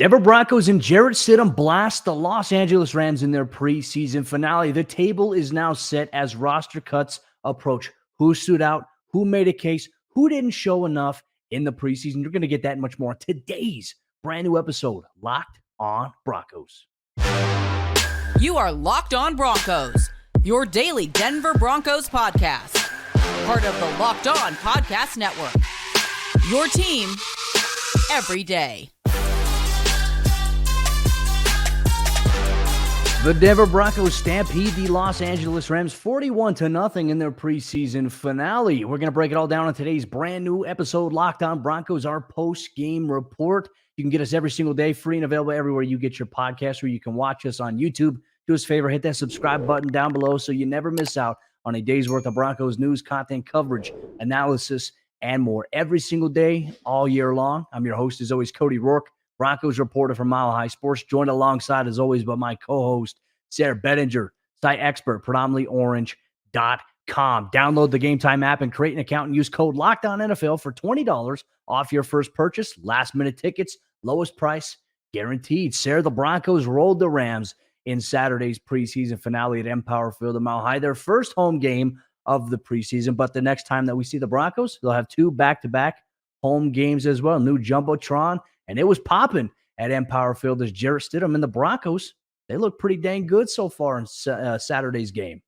Denver Broncos and Jarrett Stidham blast the Los Angeles Rams in their preseason finale. The table is now set as roster cuts approach. Who stood out? Who made a case? Who didn't show enough in the preseason? You're going to get that and much more on today's brand new episode, Locked on Broncos. You are Locked on Broncos, your daily Denver Broncos podcast. Part of the Locked on Podcast Network. Your team every day. The Denver Broncos stampede the Los Angeles Rams 41-0 in their preseason finale. We're going to break it all down on today's brand new episode, Locked on Broncos, our post-game report. You can get us every single day, free and available everywhere you get your podcast, or you can watch us on YouTube. Do us a favor, hit that subscribe button down below so you never miss out on a day's worth of Broncos news, content, coverage, analysis, and more every single day, all year long. I'm your host, as always, Cody Roark, Broncos reporter from Mile High Sports, joined alongside, as always, by my co-host, Sayre Bedinger, site expert, predominantlyorange.com. Download the Gametime app and create an account and use code LOCKEDONNFL for $20 off your first purchase. Last-minute tickets, lowest price guaranteed. Sayre, the Broncos rolled the Rams in Saturday's preseason finale at Empower Field in Mile High, their first home game of the preseason. But the next time that we see the Broncos, they'll have two back-to-back home games as well. New Jumbotron. And it was popping at Empower Field as Jarrett Stidham and the Broncos. They look pretty dang good so far in Saturday's game.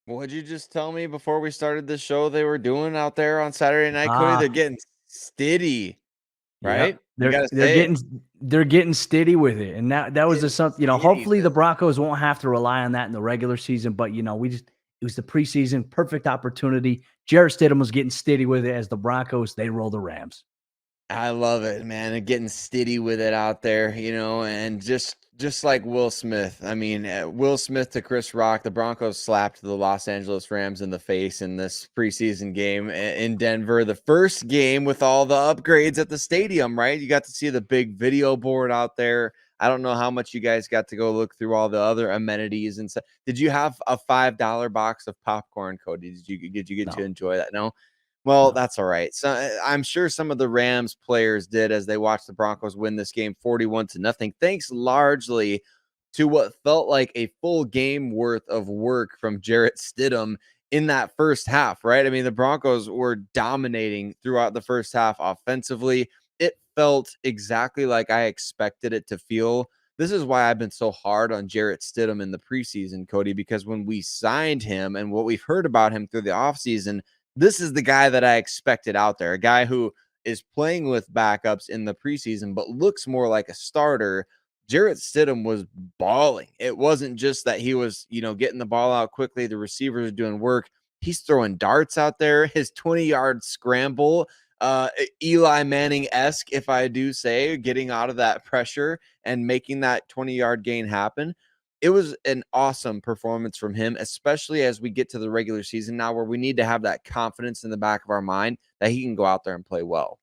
What'd you just tell me before we started the show they were doing out there on Saturday night, Cody? They're getting stiddy, right? Yep. They're getting stiddy with it. And that was something, hopefully the Broncos won't have to rely on that in the regular season. But, it was the preseason, perfect opportunity. Jarrett Stidham was getting stiddy with it as the Broncos, they roll the Rams. I love it, man. And getting stiddy with it out there, and just like Will Smith. I mean, Will Smith to Chris Rock, the Broncos slapped the Los Angeles Rams in the face in this preseason game in Denver. The first game with all the upgrades at the stadium, right? You got to see the big video board out there. I don't know how much you guys got to go look through all the other amenities and stuff. Did you have a $5 box of popcorn, Cody? Did you get to enjoy that? No. Well, that's all right. So I'm sure some of the Rams players did as they watched the Broncos win this game 41-0, thanks largely to what felt like a full game worth of work from Jarrett Stidham in that first half, right? I mean, the Broncos were dominating throughout the first half offensively. It felt exactly like I expected it to feel. This is why I've been so hard on Jarrett Stidham in the preseason, Cody, because when we signed him and what we've heard about him through the offseason, this is the guy that I expected out there, a guy who is playing with backups in the preseason, but looks more like a starter. Jarrett Stidham was balling. It wasn't just that he was, getting the ball out quickly. The receivers are doing work. He's throwing darts out there. His 20-yard scramble, Eli Manning-esque, if I do say, getting out of that pressure and making that 20-yard gain happen. It was an awesome performance from him, especially as we get to the regular season now where we need to have that confidence in the back of our mind that he can go out there and play well.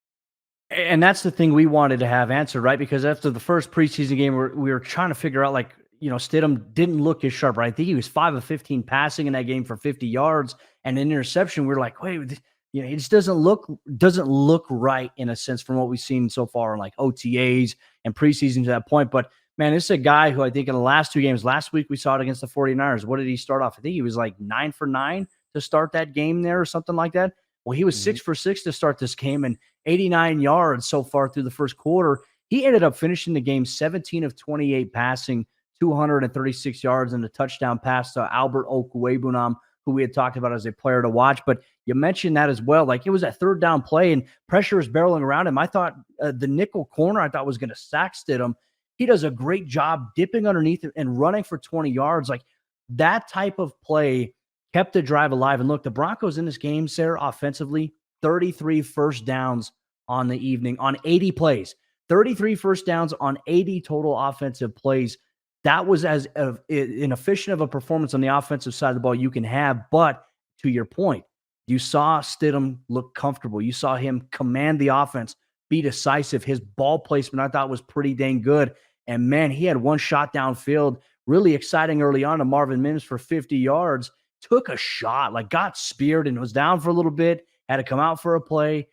And that's the thing we wanted to have answered, right? Because after the first preseason game, we were trying to figure out, Stidham didn't look as sharp, right? I think he was 5 of 15 passing in that game for 50 yards and an interception. We were like, wait, it just doesn't look right in a sense from what we've seen so far in like OTAs and preseason to that point. But man, this is a guy who I think in the last two games, last week we saw it against the 49ers. What did he start off? I think he was like 9 for 9 to start that game there or something like that. Well, he was 6 for 6 to start this game and 89 yards so far through the first quarter. He ended up finishing the game 17 of 28 passing, 236 yards and a touchdown pass to Albert Okwuegbunam, who we had talked about as a player to watch. But you mentioned that as well. Like it was that third down play and pressure was barreling around him. I thought the nickel corner was going to sack Stidham. He does a great job dipping underneath it and running for 20 yards. Like that type of play kept the drive alive. And look, the Broncos in this game, Sayre, offensively, 33 first downs on the evening on 80 plays. 33 first downs on 80 total offensive plays. That was as inefficient of a performance on the offensive side of the ball you can have. But to your point, you saw Stidham look comfortable. You saw him command the offense, be decisive. His ball placement, I thought, was pretty dang good. And, man, he had one shot downfield, really exciting early on to Marvin Mims for 50 yards. Took a shot, got speared and was down for a little bit, had to come out for a play.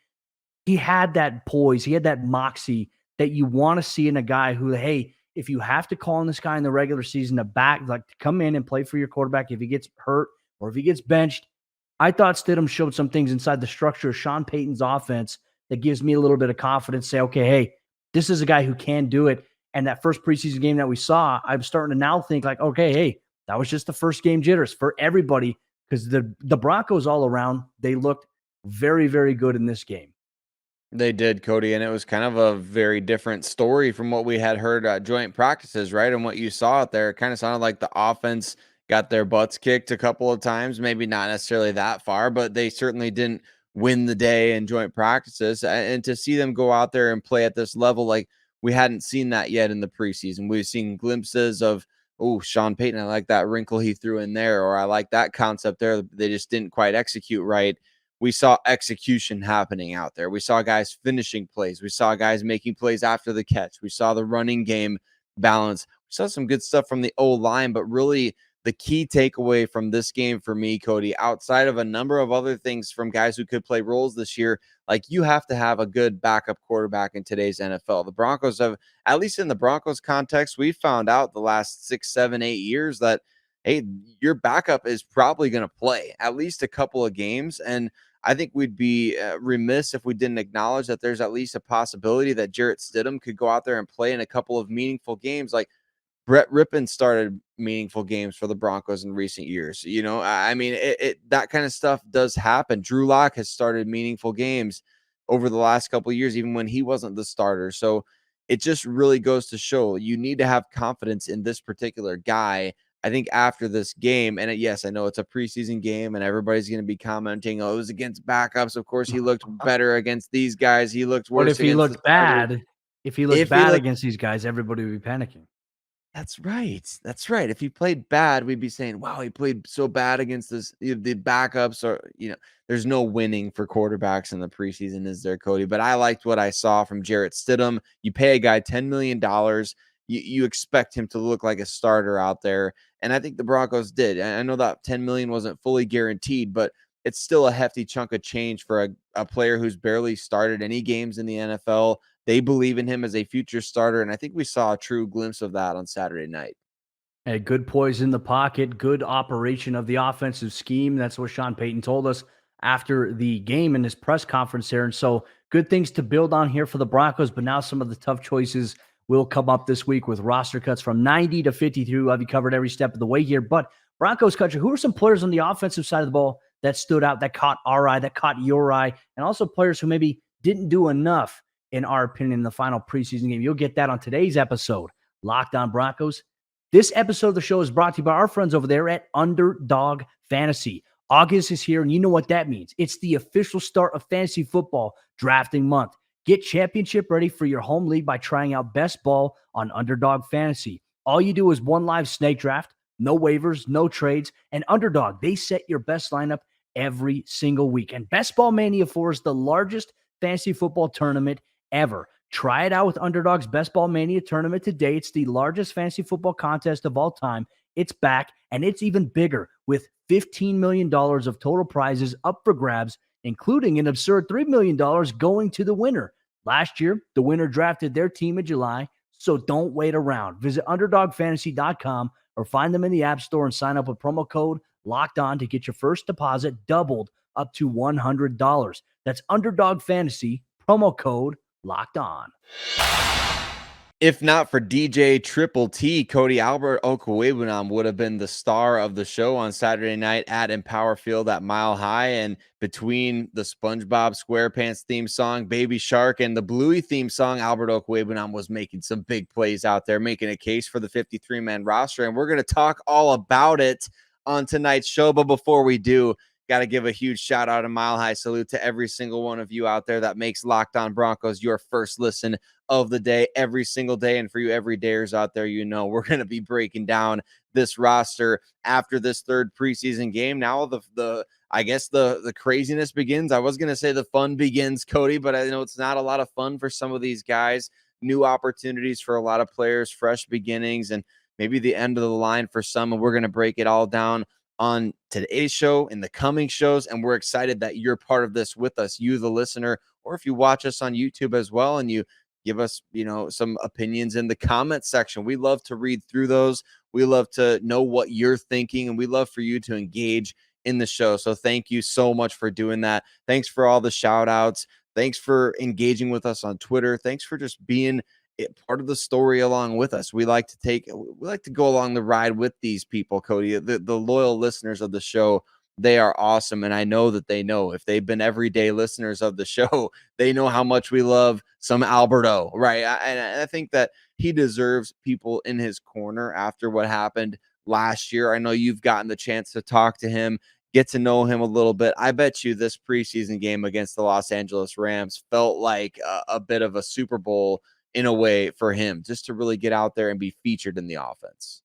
He had that poise. He had that moxie that you want to see in a guy who, hey, if you have to call on this guy in the regular season to come in and play for your quarterback, if he gets hurt or if he gets benched, I thought Stidham showed some things inside the structure of Sean Payton's offense that gives me a little bit of confidence. Say, okay, hey, this is a guy who can do it. And that first preseason game that we saw, I'm starting to now think like, okay, hey, that was just the first game jitters for everybody because the Broncos all around, they looked very, very good in this game. They did, Cody, and it was kind of a very different story from what we had heard at joint practices, right? And what you saw out there, it kind of sounded like the offense got their butts kicked a couple of times, maybe not necessarily that far, but they certainly didn't win the day in joint practices. And to see them go out there and play at this level, like we hadn't seen that yet in the preseason. We've seen glimpses of, oh, Sean Payton, I like that wrinkle he threw in there, or I like that concept there. They just didn't quite execute right. We saw execution happening out there. We saw guys finishing plays. We saw guys making plays after the catch. We saw the running game balance. We saw some good stuff from the O-line, but really the key takeaway from this game for me, Cody, outside of a number of other things from guys who could play roles this year, like you have to have a good backup quarterback in today's NFL. The Broncos have, at least in the Broncos context, we found out the last 6, 7, 8 years that, hey, your backup is probably going to play at least a couple of games. And I think we'd be remiss if we didn't acknowledge that there's at least a possibility that Jarrett Stidham could go out there and play in a couple of meaningful games. Like Brett Rippon started meaningful games for the Broncos in recent years. You know, I mean, that kind of stuff does happen. Drew Lock has started meaningful games over the last couple of years, even when he wasn't the starter. So it just really goes to show you need to have confidence in this particular guy. I think after this game, and yes, I know it's a preseason game and everybody's going to be commenting, oh, it was against backups. Of course, he looked better against these guys. He looked But worse if he against the looked starters. bad, if he looked bad against these guys, everybody would be panicking. That's right. That's right. If he played bad, we'd be saying, wow, he played so bad against the backups, or, there's no winning for quarterbacks in the preseason, is there, Cody? But I liked what I saw from Jarrett Stidham. You pay a guy $10 million. You expect him to look like a starter out there. And I think the Broncos did. I know that $10 million wasn't fully guaranteed, but it's still a hefty chunk of change for a player who's barely started any games in the NFL. They believe in him as a future starter, and I think we saw a true glimpse of that on Saturday night. Hey, good poise in the pocket, good operation of the offensive scheme. That's what Sean Payton told us after the game in his press conference there. And so good things to build on here for the Broncos, but now some of the tough choices will come up this week with roster cuts from 90 to 53. We'll have you covered every step of the way here. But Broncos Country, who are some players on the offensive side of the ball that stood out, that caught our eye, that caught your eye, and also players who maybe didn't do enough, in our opinion, in the final preseason game? You'll get that on today's episode, Locked On Broncos. This episode of the show is brought to you by our friends over there at Underdog Fantasy. August is here, and you know what that means. It's the official start of fantasy football drafting month. Get championship ready for your home league by trying out Best Ball on Underdog Fantasy. All you do is one live snake draft, no waivers, no trades, and Underdog, they set your best lineup every single week. And Best Ball Mania 4 is the largest fantasy football tournament ever. Try it out with Underdog's Best Ball Mania tournament today. It's the largest fantasy football contest of all time. It's back, and it's even bigger with $15 million of total prizes up for grabs, including an absurd $3 million going to the winner. Last year, the winner drafted their team in July, so don't wait around. Visit UnderdogFantasy.com or find them in the App Store and sign up with promo code LOCKEDON to get your first deposit doubled up to $100. That's Underdog Fantasy, promo code Locked On. If not for DJ Triple T, Cody, Albert Okwuegbunam would have been the star of the show on Saturday night at Empower Field at Mile High. And between the SpongeBob SquarePants theme song, Baby Shark, and the Bluey theme song, Albert Okwuegbunam was making some big plays out there, making a case for the 53-man roster. And we're going to talk all about it on tonight's show. But before we do, got to give a huge shout out and mile high salute to every single one of you out there that makes Locked On Broncos your first listen of the day every single day. And for you everydayers out there, we're going to be breaking down this roster after this third preseason game. Now I guess the craziness begins. I was going to say the fun begins, Cody, but I know it's not a lot of fun for some of these guys. New opportunities for a lot of players, fresh beginnings, and maybe the end of the line for some. And we're going to break it all down on today's show, in the coming shows, and we're excited that you're part of this with us, you the listener, or if you watch us on YouTube as well and you give us, some opinions in the comment section. We love to read through those. We love to know what you're thinking, and we love for you to engage in the show. So thank you so much for doing that. Thanks for all the shout outs. Thanks for engaging with us on Twitter. Thanks for just being part of the story along with us. We like to go along the ride with these people, Cody. The loyal listeners of the show, they are awesome. And I know that they know, if they've been everyday listeners of the show, they know how much we love some Albert O, right? And I think that he deserves people in his corner after what happened last year. I know you've gotten the chance to talk to him, get to know him a little bit. I bet you this preseason game against the Los Angeles Rams felt like a bit of a Super Bowl in a way for him, just to really get out there and be featured in the offense.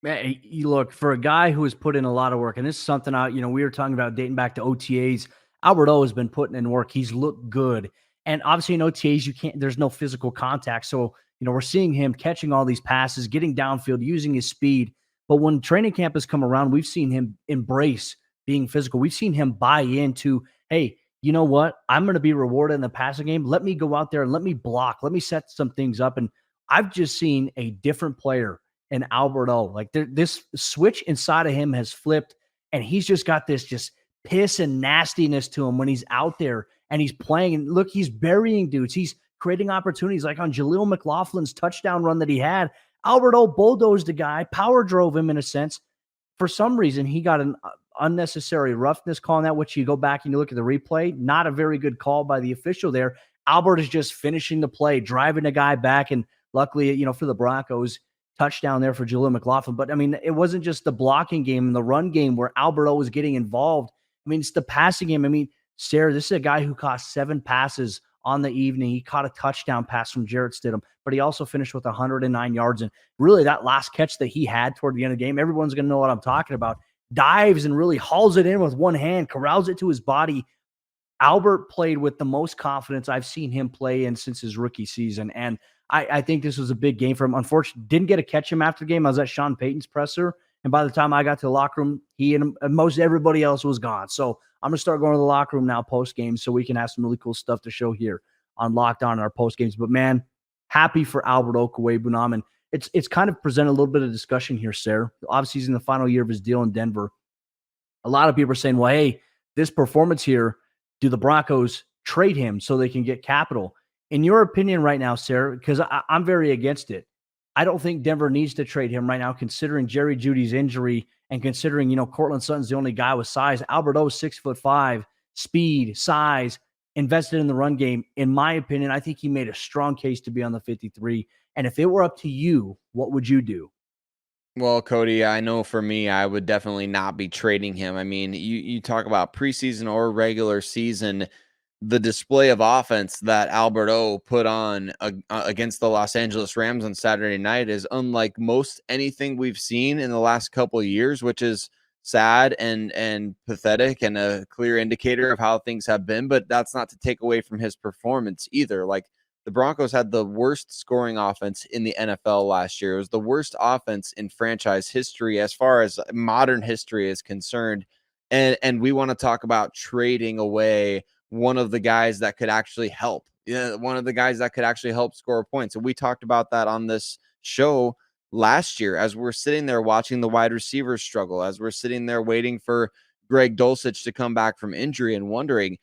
Man, you look, for a guy who has put in a lot of work, and this is something we were talking about dating back to OTAs. Albert O has been putting in work. He's looked good. And obviously in OTAs, there's no physical contact. So, we're seeing him catching all these passes, getting downfield, using his speed. But when training camp has come around, we've seen him embrace being physical. We've seen him buy into, hey, you know what? I'm going to be rewarded in the passing game. Let me go out there and let me block. Let me set some things up. And I've just seen a different player in Albert O. Like this switch inside of him has flipped, and he's just got this just piss and nastiness to him when he's out there and he's playing. And look, he's burying dudes. He's creating opportunities, like on Jaleel McLaughlin's touchdown run that he had. Albert O bulldozed a guy, power drove him in a sense. For some reason, he got an unnecessary roughness call on that, which you go back and you look at the replay, not a very good call by the official there. Albert is just finishing the play, driving a guy back, and luckily, for the Broncos, touchdown there for Jaleel McLaughlin. But, it wasn't just the blocking game and the run game where Albert O was getting involved. It's the passing game. Sayre, this is a guy who caught 7 passes on the evening. He caught a touchdown pass from Jarrett Stidham, but he also finished with 109 yards. And really, that last catch that he had toward the end of the game, everyone's going to know what I'm talking about. Dives and really hauls it in with one hand, corrals it to his body. Albert played with the most confidence I've seen him play in since his rookie season. And I think this was a big game for him. Unfortunately, didn't get to catch him after the game. I was at Sean Payton's presser, and by the time I got to the locker room, he and most everybody else was gone. So I'm going to start going to the locker room now post-game so we can have some really cool stuff to show here on Locked On in our post-games. But, man, happy for Albert Okwuegbunam. And it's kind of presented a little bit of discussion here, Sayre. Obviously, he's in the final year of his deal in Denver. A lot of people are saying, well, hey, this performance here, do the Broncos trade him so they can get capital? In your opinion right now, Sayre, because I'm very against it, I don't think Denver needs to trade him right now, considering Jerry Jeudy's injury and considering, Courtland Sutton's the only guy with size. Albert O's 6'5", speed, size, invested in the run game. In my opinion, I think he made a strong case to be on the 53. And if it were up to you, what would you do? Well, Cody, I know for me, I would definitely not be trading him. You talk about preseason or regular season, the display of offense that Albert O put on against the Los Angeles Rams on Saturday night is unlike most anything we've seen in the last couple of years, which is sad and pathetic and a clear indicator of how things have been. But that's not to take away from his performance either. Like, the Broncos had the worst scoring offense in the NFL last year. It was the worst offense in franchise history as far as modern history is concerned. And we want to talk about trading away one of the guys that could actually help. Yeah, one of the guys that could actually help score points. And we talked about that on this show last year as we're sitting there watching the wide receivers struggle, as we're sitting there waiting for Greg Dulcich to come back from injury and wondering,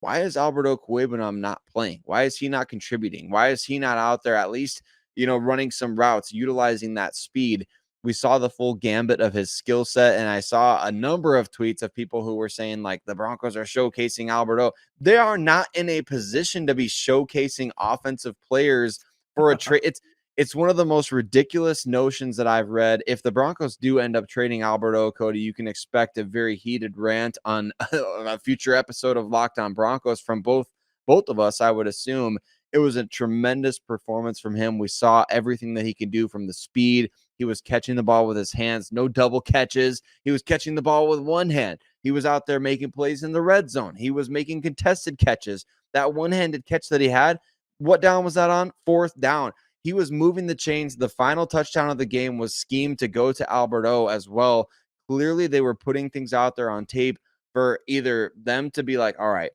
why is Albert Okwuegbunam not playing? Why is he not contributing? Why is he not out there at least, running some routes, utilizing that speed? We saw the full gambit of his skill set, and I saw a number of tweets of people who were saying, like, the Broncos are showcasing Albert O. They are not in a position to be showcasing offensive players for a trade. It's one of the most ridiculous notions that I've read. If the Broncos do end up trading Albert O, Cody, you can expect a very heated rant on a future episode of Locked On Broncos from both of us, I would assume. It was a tremendous performance from him. We saw everything that he can do from the speed. He was catching the ball with his hands, no double catches. He was catching the ball with one hand. He was out there making plays in the red zone. He was making contested catches. That one-handed catch that he had, what down was that on? 4th down. He was moving the chains. The final touchdown of the game was schemed to go to Albert O as well. Clearly, they were putting things out there on tape for either them to be like, all right,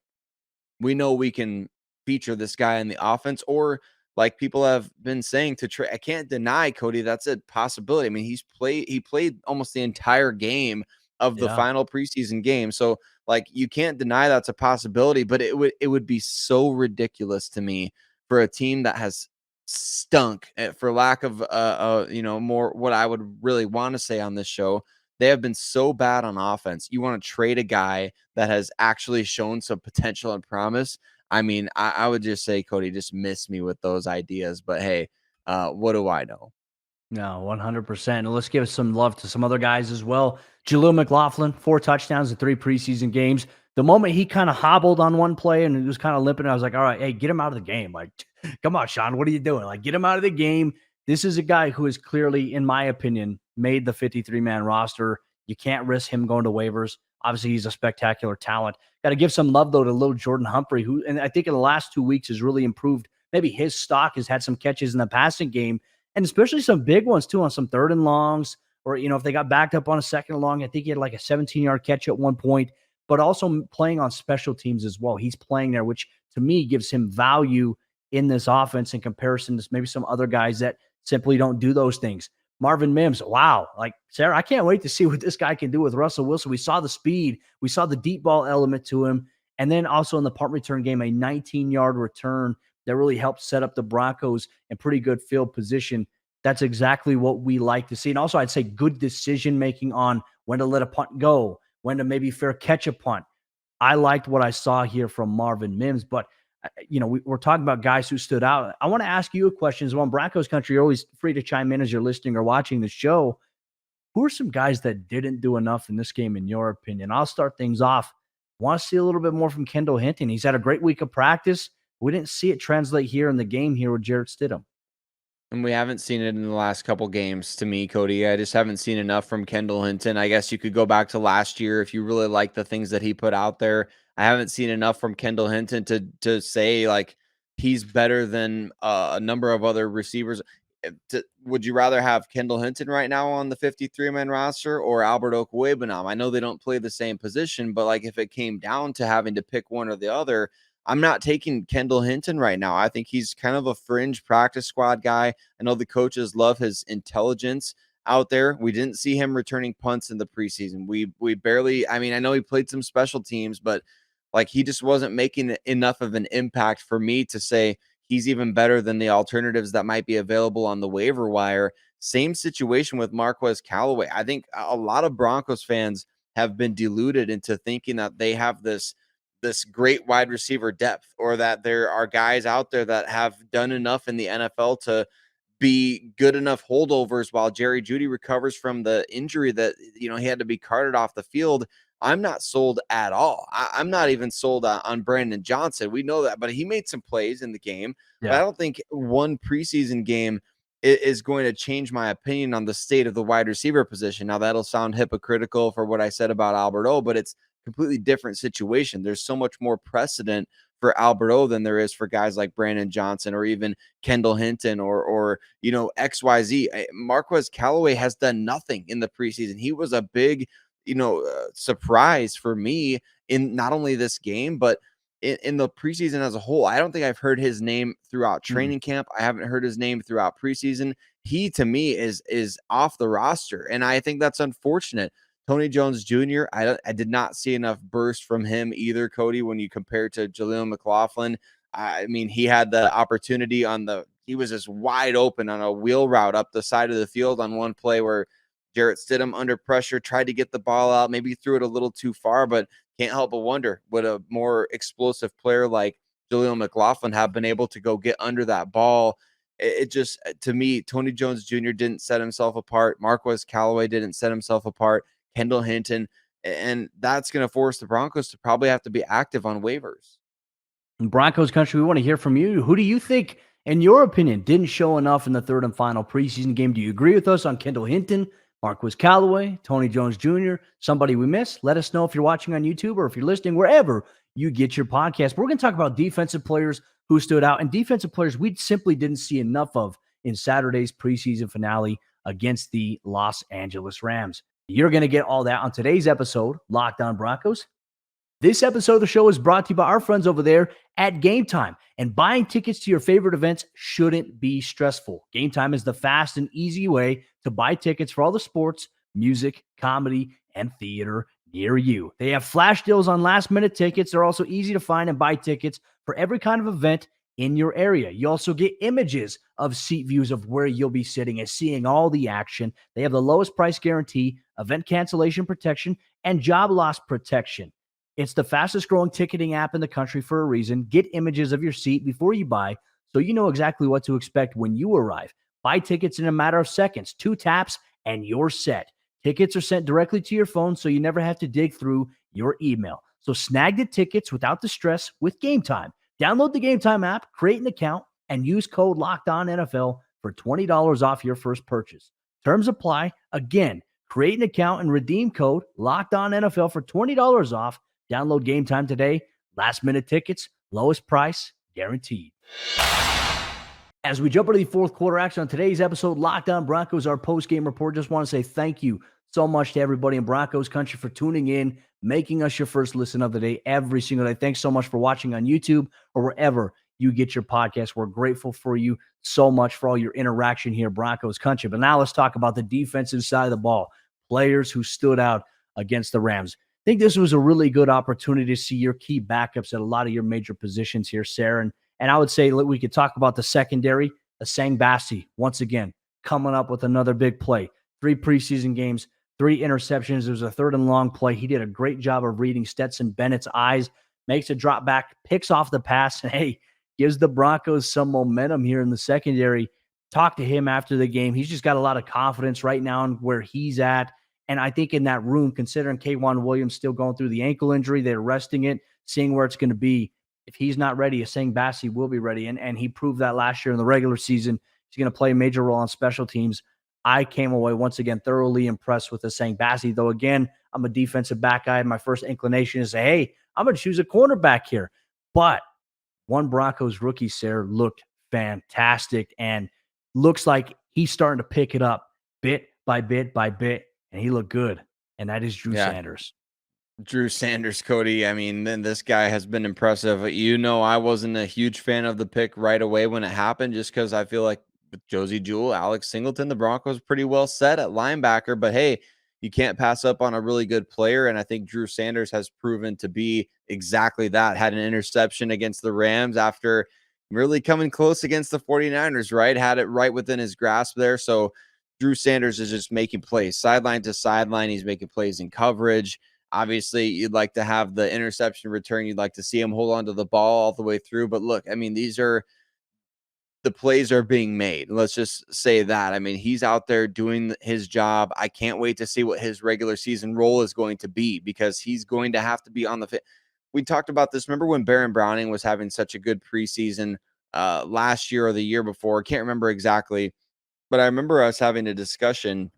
we know we can feature this guy in the offense, or like people have been saying, to trade. I can't deny, Cody, that's a possibility. I mean, he played almost the entire game of the Yeah. final preseason game. So like you can't deny that's a possibility, but it would be so ridiculous to me for a team that has stunk, for lack of more what I would really want to say on this show. They have been so bad on offense. You want to trade a guy that has actually shown some potential and promise. I mean, I would just say, Cody, just miss me with those ideas. But hey, what do I know? No, 100%. And let's give some love to some other guys as well. Jaleel McLaughlin, 4 touchdowns in 3 preseason games. The moment he kind of hobbled on one play and he was kind of limping, I was like, all right, hey, get him out of the game. Like, come on, Sean, what are you doing? Like, get him out of the game. This is a guy who is clearly, in my opinion, made the 53-man roster. You can't risk him going to waivers. Obviously, he's a spectacular talent. Got to give some love, though, to little Jordan Humphrey, who, and I think in the last 2 weeks has really improved. Maybe his stock has had some catches in the passing game, and especially some big ones too on some 3rd and longs, or, if they got backed up on a 2nd and long. I think he had like a 17-yard catch at one point, but also playing on special teams as well. He's playing there, which to me gives him value in this offense in comparison to maybe some other guys that simply don't do those things. Marvin Mims, wow. Like, Sayre, I can't wait to see what this guy can do with Russell Wilson. We saw the speed. We saw the deep ball element to him. And then also in the punt return game, a 19-yard return that really helped set up the Broncos in pretty good field position. That's exactly what we like to see. And also, I'd say good decision-making on when to let a punt go, when to maybe fair catch a punt. I liked what I saw here from Marvin Mims, but we're talking about guys who stood out. I want to ask you a question as well. In Broncos Country, you're always free to chime in as you're listening or watching the show. Who are some guys that didn't do enough in this game, in your opinion? I'll start things off. Want to see a little bit more from Kendall Hinton. He's had a great week of practice. We didn't see it translate here in the game here with Jarrett Stidham. And we haven't seen it in the last couple games to me, Cody. I just haven't seen enough from Kendall Hinton. I guess you could go back to last year if you really like the things that he put out there. I haven't seen enough from Kendall Hinton to say like he's better than a number of other receivers. Would you rather have Kendall Hinton right now on the 53-man roster or Albert Okwuegbunam? I know they don't play the same position, but like if it came down to having to pick one or the other, I'm not taking Kendall Hinton right now. I think he's kind of a fringe practice squad guy. I know the coaches love his intelligence out there. We didn't see him returning punts in the preseason. We barely, I mean, I know he played some special teams, but like he just wasn't making enough of an impact for me to say he's even better than the alternatives that might be available on the waiver wire. Same situation with Marquez Callaway. I think a lot of Broncos fans have been deluded into thinking that they have this great wide receiver depth, or that there are guys out there that have done enough in the NFL to be good enough holdovers while Jerry Jeudy recovers from the injury that, he had to be carted off the field. I'm not sold at all. I'm not even sold on Brandon Johnson. We know that, but he made some plays in the game. Yeah. But I don't think one preseason game is going to change my opinion on the state of the wide receiver position. Now, that'll sound hypocritical for what I said about Albert O, but it's completely different situation. There's so much more precedent for Albert O than there is for guys like Brandon Johnson or even Kendall Hinton or XYZ. Marquez Callaway has done nothing in the preseason. He was a big, surprise for me in not only this game, but in the preseason as a whole. I don't think I've heard his name throughout training camp. I haven't heard his name throughout preseason. He, to me, is off the roster, and I think that's unfortunate. Tony Jones Jr., I did not see enough burst from him either, Cody, when you compare to Jaleel McLaughlin. I mean, he had the opportunity he was just wide open on a wheel route up the side of the field on one play where Jarrett Stidham under pressure tried to get the ball out, maybe threw it a little too far, but can't help but wonder, would a more explosive player like Jaleel McLaughlin have been able to go get under that ball? It just, to me, Tony Jones Jr. didn't set himself apart. Marquez Callaway didn't set himself apart. Kendall Hinton, and that's going to force the Broncos to probably have to be active on waivers. In Broncos Country, we want to hear from you. Who do you think, in your opinion, didn't show enough in the 3rd and final preseason game? Do you agree with us on Kendall Hinton, Marquez Callaway, Tony Jones Jr., somebody we missed? Let us know if you're watching on YouTube or if you're listening wherever you get your podcast. We're going to talk about defensive players who stood out and defensive players we simply didn't see enough of in Saturday's preseason finale against the Los Angeles Rams. You're going to get all that on today's episode, Locked On Broncos. This episode of the show is brought to you by our friends over there at Gametime. And buying tickets to your favorite events shouldn't be stressful. Gametime is the fast and easy way to buy tickets for all the sports, music, comedy, and theater near you. They have flash deals on last-minute tickets. They're also easy to find and buy tickets for every kind of event in your area. You also get images of seat views of where you'll be sitting and seeing all the action. They have the lowest price guarantee, event cancellation protection, and job loss protection. It's the fastest growing ticketing app in the country for a reason. Get images of your seat before you buy so you know exactly what to expect when you arrive. Buy tickets in a matter of seconds, 2 taps, and you're set. Tickets are sent directly to your phone so you never have to dig through your email. So snag the tickets without the stress with Gametime. Download the Gametime app, create an account, and use code LOCKEDONNFL for $20 off your first purchase. Terms apply. Again, create an account and redeem code LOCKEDONNFL for $20 off. Download Gametime today. Last-minute tickets, lowest price, guaranteed. As we jump into the fourth quarter action on today's episode, Locked On Broncos, our post-game report. Just want to say thank you so much to everybody in Broncos Country for tuning in, making us your first listen of the day every single day. Thanks so much for watching on YouTube or wherever you get your podcast. We're grateful for you so much for all your interaction here, Broncos Country. But now let's talk about the defensive side of the ball, players who stood out against the Rams. I think this was a really good opportunity to see your key backups at a lot of your major positions here, Sayre. And I would say we could talk about the secondary. Sayre Bassey, once again, coming up with another big play. 3 preseason games, 3 interceptions. There was a 3rd and long play. He did a great job of reading Stetson Bennett's eyes, makes a drop back, picks off the pass, and hey, gives the Broncos some momentum here in the secondary. Talk to him after the game. He's just got a lot of confidence right now in where he's at. And I think in that room, considering K'Wan Williams still going through the ankle injury, they're resting it, seeing where it's going to be. If he's not ready, Sayre Bassey will be ready. And he proved that last year in the regular season. He's going to play a major role on special teams. I came away, once again, thoroughly impressed with Sayre Bassey. Though, again, I'm a defensive back guy. My first inclination is to say, hey, I'm going to choose a cornerback here. But one Broncos rookie, Sayre, looked fantastic and looks like he's starting to pick it up bit by bit by bit. And he looked good, and that is Drew Sanders. Drew Sanders, Cody. I mean, then this guy has been impressive. You know, I wasn't a huge fan of the pick right away when it happened, just because I feel like with Josie Jewell, Alex Singleton, the Broncos pretty well set at linebacker. But hey, you can't pass up on a really good player, and I think Drew Sanders has proven to be exactly that. Had an interception against the Rams after really coming close against the 49ers, right? Had it right within his grasp there. So Drew Sanders is just making plays sideline to sideline. He's making plays in coverage. Obviously, you'd like to have the interception return. You'd like to see him hold on to the ball all the way through. But look, I mean, the plays are being made. Let's just say that. I mean, he's out there doing his job. I can't wait to see what his regular season role is going to be, because he's going to have to be on the fit. We talked about this. Remember when Baron Browning was having such a good preseason last year or the year before? I can't remember exactly. But I remember us having a discussion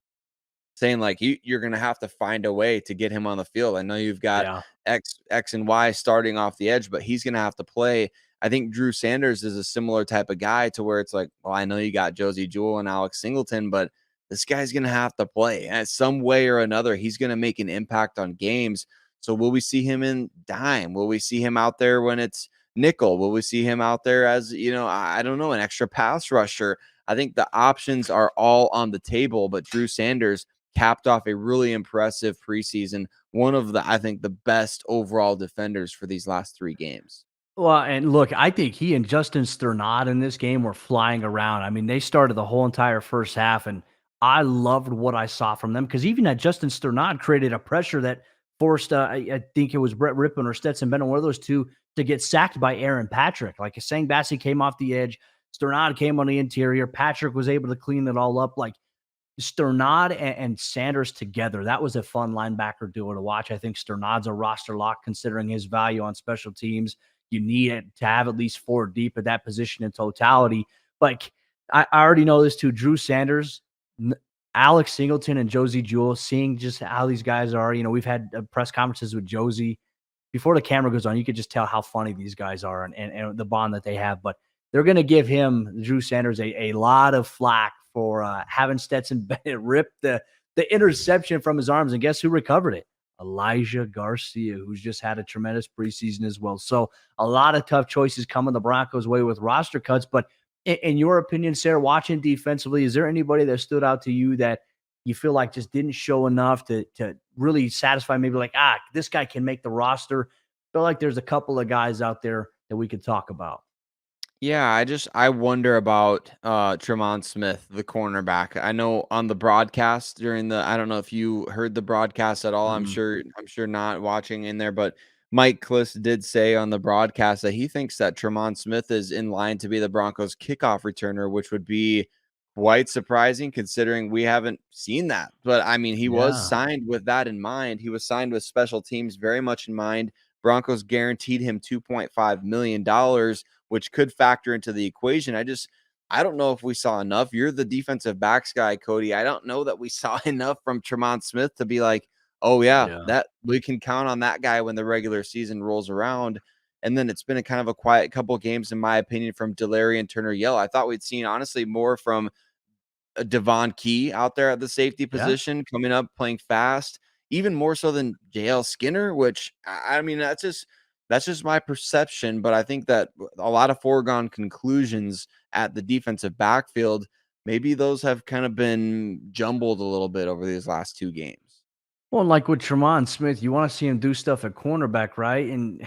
saying, like, you're going to have to find a way to get him on the field. I know you've got X and Y starting off the edge, but he's going to have to play. I think Drew Sanders is a similar type of guy to where it's like, well, I know you got Josie Jewell and Alex Singleton, but this guy's going to have to play. And some way or another, he's going to make an impact on games. So will we see him in dime? Will we see him out there when it's nickel? Will we see him out there as, I don't know, an extra pass rusher? I think the options are all on the table, but Drew Sanders capped off a really impressive preseason. One of I think the best overall defenders for these last 3 games. Well, and look, I think he and Justin Sternad in this game were flying around. I mean, they started the whole entire first half, and I loved what I saw from them, because even that Justin Sternad created a pressure that forced, I think it was Brett Rippon or Stetson Bennett, one of those two, to get sacked by Aaron Patrick. Like, Sayre Bassey came off the edge, Sternad came on the interior, Patrick was able to clean it all up. Like, Sternad and Sanders together, that was a fun linebacker duo to watch. I think Sternad's a roster lock considering his value on special teams. You need it to have at least 4 deep at that position in totality. Like, I already know this too. Drew Sanders, Alex Singleton, and Josie Jewell, seeing just how these guys are. We've had press conferences with Josie. Before the camera goes on, you could just tell how funny these guys are and the bond that they have. But they're going to give him, Drew Sanders, a lot of flack for having Stetson Bennett rip the interception from his arms. And guess who recovered it? Elijah Garcia, who's just had a tremendous preseason as well. So a lot of tough choices coming the Broncos' way with roster cuts. But in your opinion, Sayre, watching defensively, is there anybody that stood out to you that you feel like just didn't show enough to really satisfy, maybe like, this guy can make the roster? Feel like there's a couple of guys out there that we could talk about. Yeah, I wonder about Tremont Smith, the cornerback. I know on the broadcast during the I don't know if you heard the broadcast at all. Mm, I'm sure not watching in there, but Mike Kliss did say on the broadcast that he thinks that Tremont Smith is in line to be the Broncos kickoff returner, which would be quite surprising considering we haven't seen that. But I mean, he was yeah. signed with that in mind. He was signed with special teams very much in mind. Broncos guaranteed him $2.5 million, which could factor into the equation. I don't know if we saw enough. You're the defensive backs guy, Cody. I don't know that we saw enough from Tremont Smith to be like, oh yeah, Yeah. that we can count on that guy when the regular season rolls around. And then it's been a kind of a quiet couple games, in my opinion, from Delarian Turner-Yell. I thought we'd seen honestly more from Devon Key out there at the safety Yeah. position, coming up, playing fast, even more so than JL Skinner, which I mean, that's just my perception. But I think that a lot of foregone conclusions at the defensive backfield, maybe those have kind of been jumbled a little bit over these last two games. Well, like with Tremont Smith, you want to see him do stuff at cornerback, right? And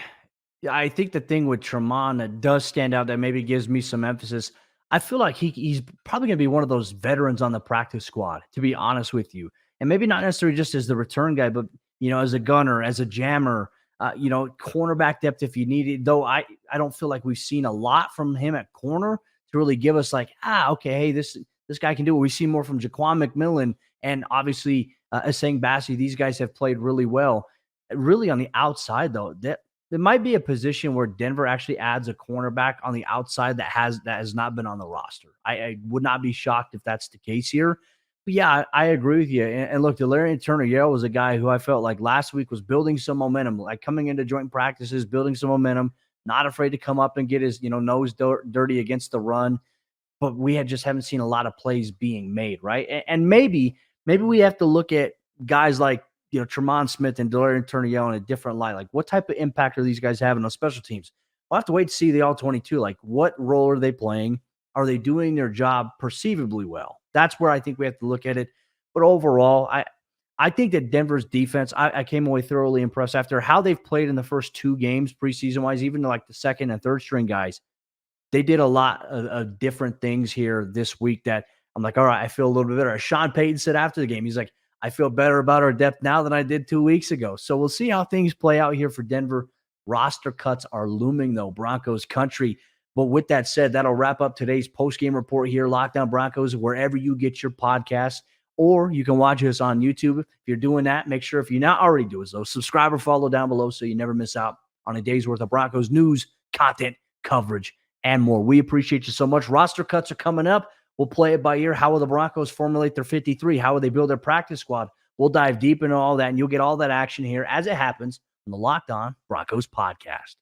yeah, I think the thing with Tremont that does stand out that maybe gives me some emphasis, I feel like he's probably going to be one of those veterans on the practice squad, to be honest with you. And maybe not necessarily just as the return guy, but, as a gunner, as a jammer, cornerback depth if you need it. Though I don't feel like we've seen a lot from him at corner to really give us like, okay, hey, this guy can do it. We see more from Jaquan McMillan and obviously Asang Bassi. These guys have played really well. Really on the outside, though, that there might be a position where Denver actually adds a cornerback on the outside that has not been on the roster. I would not be shocked if that's the case here. But yeah, I agree with you. And look, Delarian Turner-Yell was a guy who I felt like last week was building some momentum, like coming into joint practices, building some momentum, not afraid to come up and get his nose dirty against the run. But we haven't seen a lot of plays being made, right? And maybe we have to look at guys like Tremont Smith and Delarian Turner-Yell in a different light. Like, what type of impact are these guys having on special teams? We'll have to wait to see the all-22. Like, what role are they playing? Are they doing their job perceivably well? That's where I think we have to look at it. But overall, I think that Denver's defense, I came away thoroughly impressed after how they've played in the first two games preseason-wise, even like the second and third string guys. They did a lot of different things here this week that I'm like, all right, I feel a little bit better. As Sean Payton said after the game, he's like, I feel better about our depth now than I did 2 weeks ago. So we'll see how things play out here for Denver. Roster cuts are looming, though, Broncos country. But with that said, that'll wrap up today's post-game report here, Lockdown Broncos, wherever you get your podcasts, or you can watch us on YouTube. If you're doing that, make sure if you're not already doing so, subscribe or follow down below so you never miss out on a day's worth of Broncos news, content, coverage, and more. We appreciate you so much. Roster cuts are coming up. We'll play it by ear. How will the Broncos formulate their 53? How will they build their practice squad? We'll dive deep into all that, and you'll get all that action here as it happens on the Locked On Broncos podcast.